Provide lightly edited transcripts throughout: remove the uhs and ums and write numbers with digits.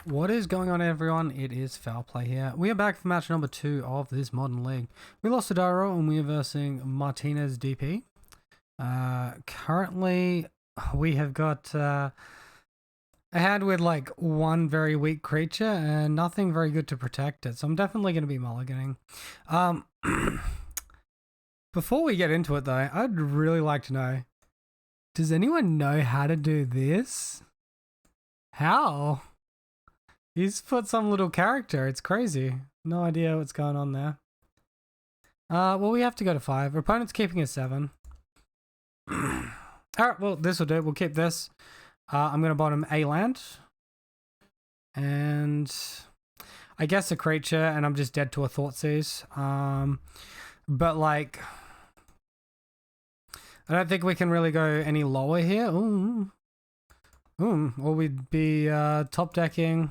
What is going on, everyone? It is Foul Play here. We are back for match number 2 of this modern league. We lost to Dairo and we are versing Martinez DP. Currently, we have got a hand with like one very weak creature and nothing very good to protect it. So I'm definitely going to be mulliganing. Before we get into it though, I'd really like to know, does anyone know how to do this? How? He's put some little character. It's crazy. No idea what's going on there. Well, we have to go to 5. Our opponent's keeping a 7. Alright, well, this will do. We'll keep this. I'm going to bottom a land. And I guess a creature, and I'm just dead to a Thoughtseize. But, like, I don't think we can really go any lower here. Or we'd be top decking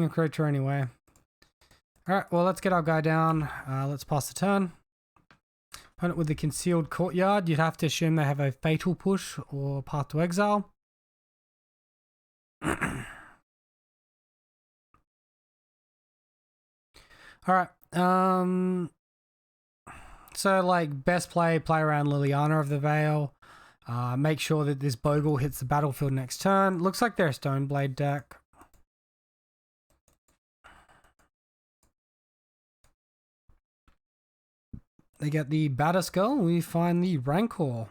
a creature anyway. Alright, well, let's get our guy down. Let's pass the turn. Opponent with the concealed courtyard. You'd have to assume they have a fatal push or path to exile. Alright. So, like, best play around Liliana of the Veil. Make sure that this Bogle hits the battlefield next turn. Looks like they're a Stoneblade deck. They get the Batterskull, we find the Rancor.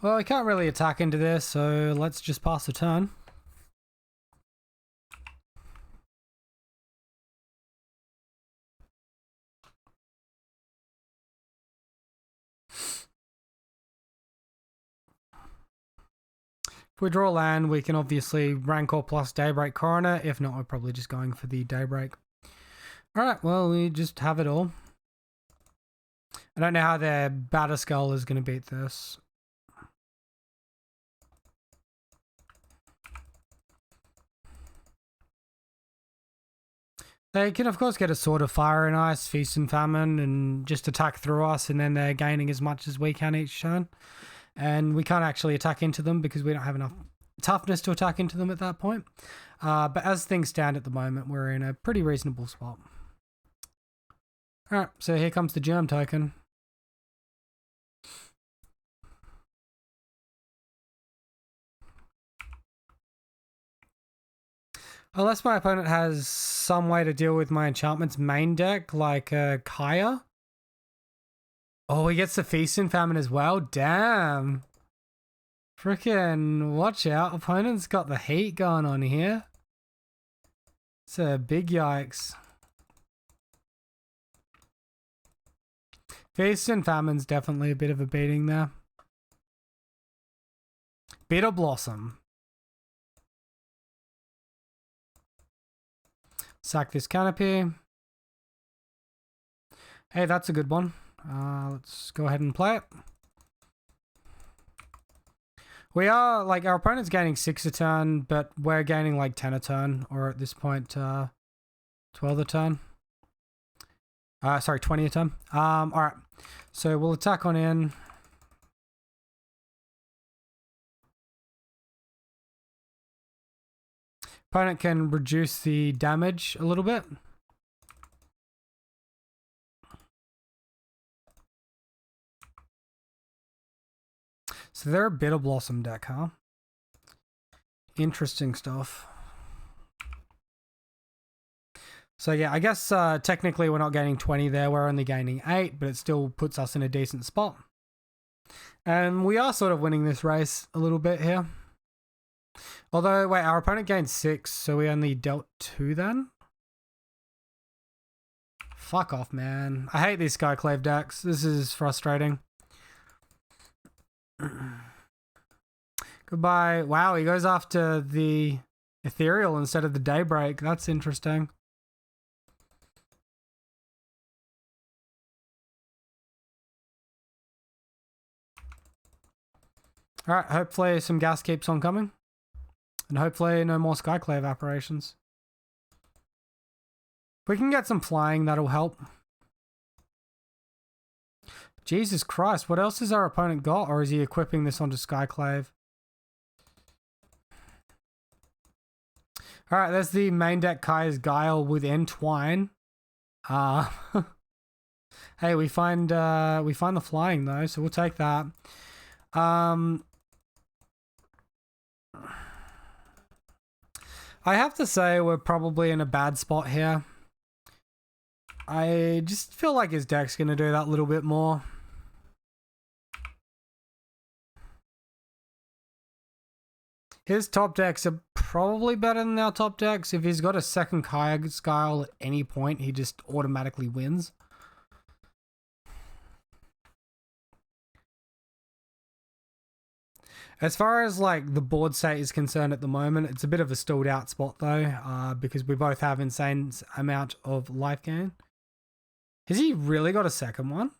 Well, we can't really attack into this, so let's just pass the turn. If we draw land, we can obviously Rancor plus Daybreak Coroner. If not, we're probably just going for the Daybreak. Alright, well, we just have it all. I don't know how their Batterskull is going to beat this. They can, of course, get a Sword of Fire and Ice, Feast and Famine, and just attack through us, and then they're gaining as much as we can each turn. And we can't actually attack into them because we don't have enough toughness to attack into them at that point. But as things stand at the moment, we're in a pretty reasonable spot. Alright, so here comes the Germ token. Unless my opponent has some way to deal with my enchantments main deck, like Kaya. Oh, he gets the Feast and Famine as well? Damn. Frickin' watch out. Opponent's got the heat going on here. It's a big yikes. Feast and Famine's definitely a bit of a beating there. Bitter Blossom. Sack this Canopy. Hey, that's a good one. Let's go ahead and play it. We are, like, our opponent's gaining 6 a turn, but we're gaining like 10 a turn, or at this point, 12 a turn. Sorry, 20 a turn. Alright. So we'll attack on in. Opponent can reduce the damage a little bit. So they're a Bitter Blossom deck, huh? Interesting stuff. So yeah, I guess technically we're not gaining 20 there. We're only gaining 8, but it still puts us in a decent spot. And we are sort of winning this race a little bit here. Although, wait, our opponent gained 6, so we only dealt 2 then? Fuck off, man. I hate these Skyclave decks. This is frustrating. Goodbye. Wow, he goes after the Ethereal instead of the Daybreak. That's interesting. Alright, hopefully some gas keeps on coming. And hopefully no more Skyclave apparitions. If we can get some flying, that'll help. Jesus Christ, what else has our opponent got? Or is he equipping this onto Skyclave? Alright, there's the main deck Kaya's Guile with Entwine. Hey, we find the flying though, so we'll take that. I have to say we're probably in a bad spot here. I just feel like his deck's going to do that little bit more. His top decks are probably better than our top decks. If he's got a second Kaya's Guile at any point, he just automatically wins. As far as like the board state is concerned at the moment, it's a bit of a stalled out spot though, because we both have insane amount of life gain. Has he really got a second one?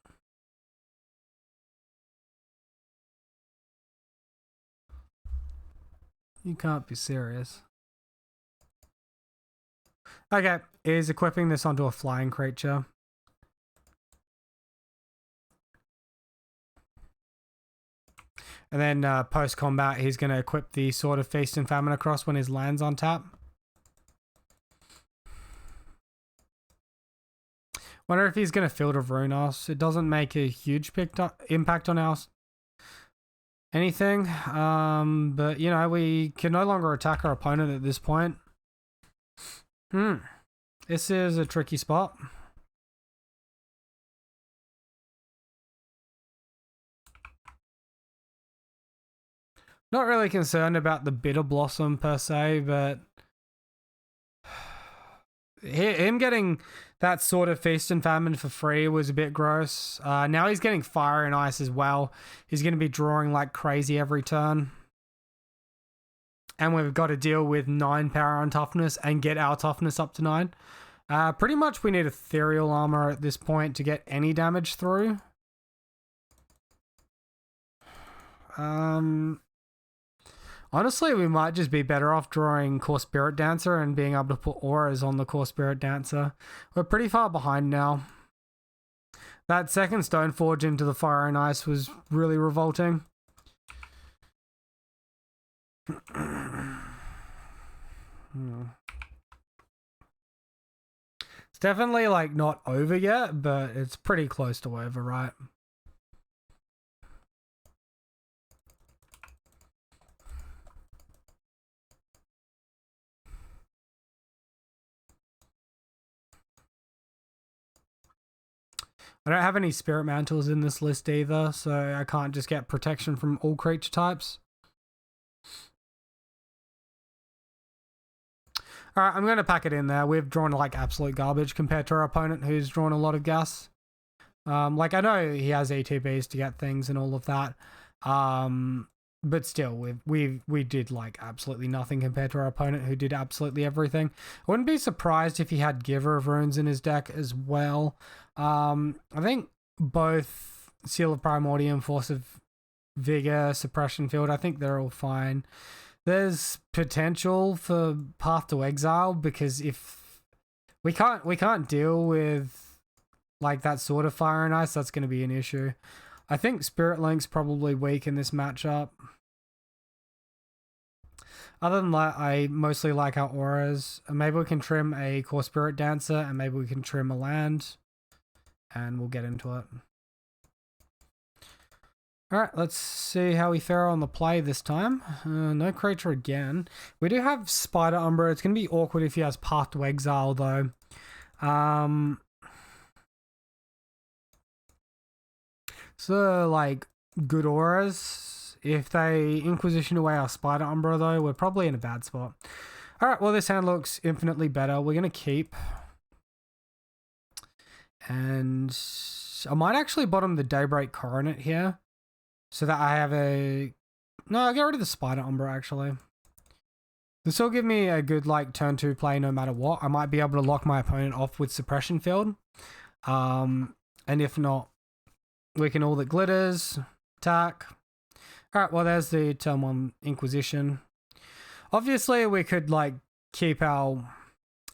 You can't be serious. Okay, he's equipping this onto a flying creature. And then post-combat, he's going to equip the Sword of Feast and Famine across when his land's on tap. Wonder if he's going to Field of Runos. It doesn't make a huge impact on our anything. But, you know, we can no longer attack our opponent at this point. This is a tricky spot. Not really concerned about the Bitter Blossom per se, but him getting that sort of Feast and Famine for free was a bit gross. Now he's getting Fire and Ice as well. He's going to be drawing like crazy every turn. And we've got to deal with 9 power on toughness and get our toughness up to 9. Pretty much we need Ethereal Armor at this point to get any damage through. Honestly, we might just be better off drawing Core Spirit Dancer and being able to put auras on the Core Spirit Dancer. We're pretty far behind now. That second Stoneforge into the Fire and Ice was really revolting. It's definitely like not over yet, but it's pretty close to over, right? I don't have any Spirit Mantles in this list either, so I can't just get protection from all creature types. Alright, I'm going to pack it in there. We've drawn like absolute garbage compared to our opponent who's drawn a lot of gas. Like I know he has ETBs to get things and all of that. But still, we did like absolutely nothing compared to our opponent who did absolutely everything. I wouldn't be surprised if he had Giver of Runes in his deck as well. I think both Seal of Primordium, Force of Vigor, Suppression Field, I think they're all fine. There's potential for Path to Exile because if we can't deal with like that sort of Fire and Ice, that's going to be an issue. I think Spirit Link's probably weak in this matchup. Other than that, I mostly like our auras. Maybe we can trim a Core Spirit Dancer and maybe we can trim a land. And we'll get into it. Alright, let's see how we fare on the play this time. No creature again. We do have Spider Umbra. It's going to be awkward if he has Path to Exile though. So, like, good auras. If they Inquisition away our Spider Umbra, though, we're probably in a bad spot. Alright, well, this hand looks infinitely better. We're going to keep. And I might actually bottom the Daybreak Coronet here. So that I have a... No, I'll get rid of the Spider Umbra, actually. This will give me a good, like, turn 2 play no matter what. I might be able to lock my opponent off with Suppression Field. And if not, we can All That Glitters, attack. Alright, well there's the turn 1 Inquisition. Obviously we could like keep our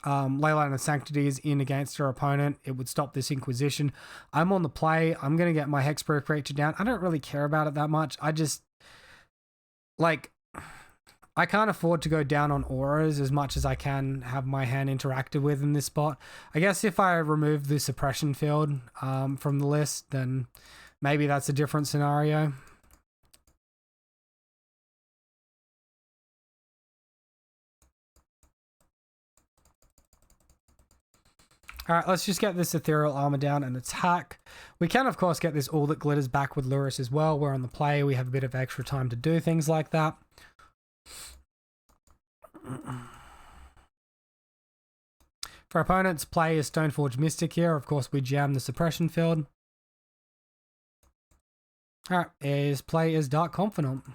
Leyline of Sanctity is in against her opponent, it would stop this Inquisition. I'm on the play. I'm going to get my Hexproof creature down. I don't really care about it that much. I just, like, I can't afford to go down on auras as much as I can have my hand interacted with in this spot. I guess if I remove the suppression field from the list, then maybe that's a different scenario. All right, let's just get this Ethereal Armor down and attack. We can, of course, get this All That Glitters back with Lurrus as well. We're on the play. We have a bit of extra time to do things like that. For opponents, play is Stoneforge Mystic here. Of course, we jam the suppression field. Alright, his play is Dark Confidant.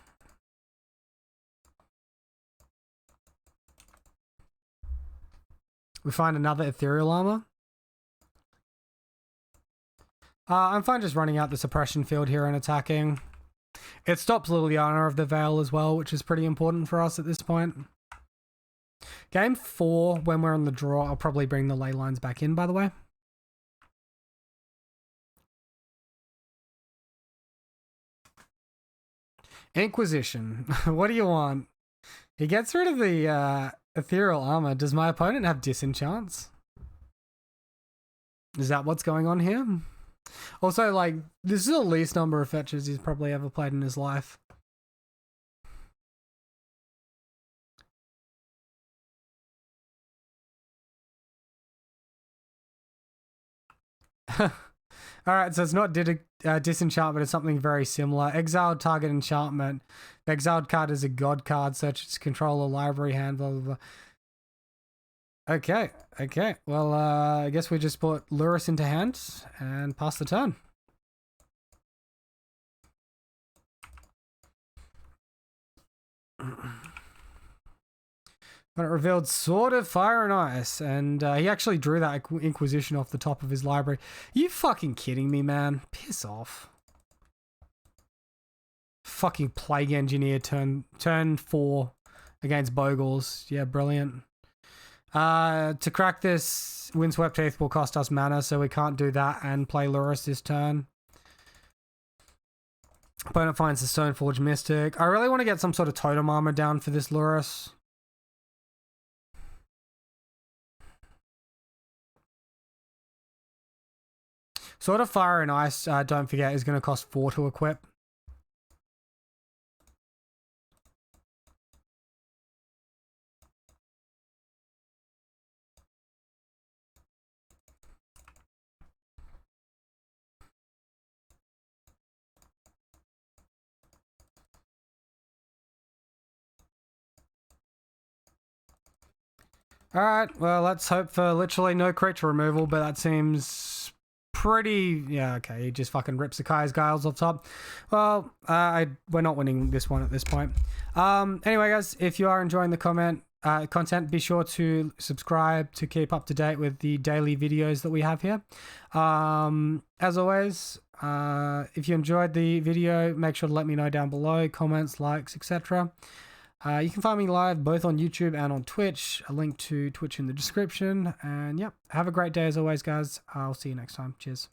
We find another Ethereal Armor. I'm fine just running out the suppression field here and attacking. It stops Liliana of the Veil as well, which is pretty important for us at this point. Game 4, when we're on the draw, I'll probably bring the ley lines back in, by the way. Inquisition. What do you want? He gets rid of the Ethereal Armor. Does my opponent have Disenchants? Is that what's going on here? Also, like, this is the least number of fetches he's probably ever played in his life. Alright, so it's not disenchantment, it's something very similar. Exiled target enchantment. The exiled card is a god card, such as control a library hand, blah, blah, blah. Okay. Well, I guess we just put Lurrus into hand and pass the turn. But it revealed Sword of Fire and Ice, and he actually drew that Inquisition off the top of his library. You fucking kidding me, man? Piss off. Fucking Plague Engineer turn 4 against Bogles. Yeah, brilliant. To crack this, Windswept Heath will cost us mana, so we can't do that and play Lurrus this turn. Opponent finds the Stoneforge Mystic. I really want to get some sort of totem armor down for this Lurrus. Sword of Fire and Ice, don't forget, is going to cost 4 to equip. Alright, well, let's hope for literally no creature removal, but that seems pretty... Yeah, okay, he just fucking rips Akai's Guiles off top. Well, we're not winning this one at this point. Anyway, guys, if you are enjoying the content, be sure to subscribe to keep up to date with the daily videos that we have here. As always, if you enjoyed the video, make sure to let me know down below, comments, likes, etc. You can find me live both on YouTube and on Twitch. A link to Twitch in the description. And yep, have a great day as always, guys. I'll see you next time. Cheers.